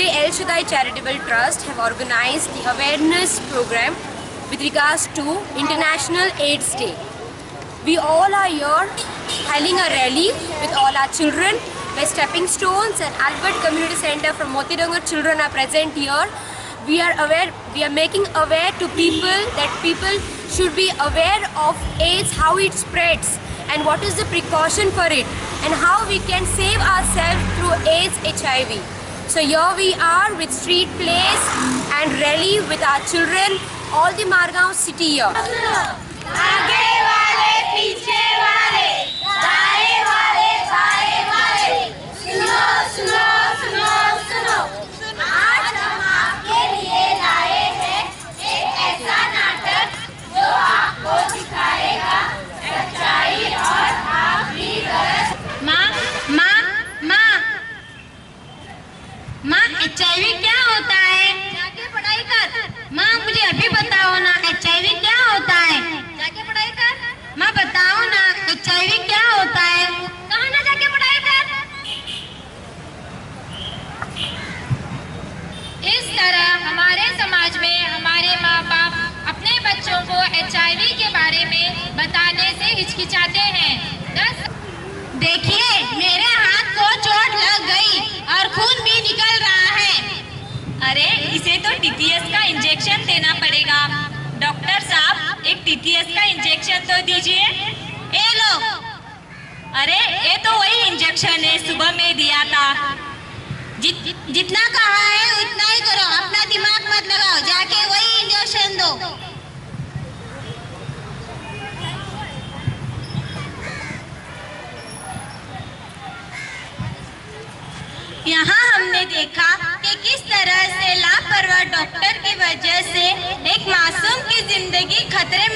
Today, El Shaddai Charitable Trust have organized the awareness program with regards to International AIDS Day. We all are here holding a rally with all our children, where Stepping Stones and Albert Community Center from Motidangar children are present here. We are making aware to people that people should be aware of AIDS, how it spreads and what is the precaution for it and how we can save ourselves through AIDS HIV. So here we are with street plays and rally with our children, all the Margao city here. आगे वाले पीछे वाले दाएं वाले बाएं वाले सुनो सुनो सुनो सुनो आज हम आपके लिए लाए हैं एक ऐसा नाटक जो आपको दिखाएगा सच्चाई और आखिरी दर्द। माँ HIV क्या होता है? जाके पढ़ाई कर। माँ मुझे अभी बताओ ना HIV क्या होता है? जाके पढ़ाई कर। माँ बताओ ना HIV क्या होता है? कहाँ ना जाके पढ़ाई कर। इस तरह हमारे समाज में हमारे माँ बाप अपने बच्चों को HIV के बारे में बताने से हिचकिचाते हैं। देखिए मेरे हाथ को चोट लग गई और खून भी निकल रहा है। अरे इसे तो TTS का इंजेक्शन देना पड़ेगा। डॉक्टर साहब एक TTS का इंजेक्शन तो दीजिए। ए लो। अरे ये तो वही इंजेक्शन है सुबह में दिया था। जितना कहा है उतना ही करो, अपना दिमाग मत लगाओ, जाके वही इंजेक्शन दो। यहाँ हमने देखा कि किस तरह से लापरवाह डॉक्टर की वजह से एक मासूम की जिंदगी खतरे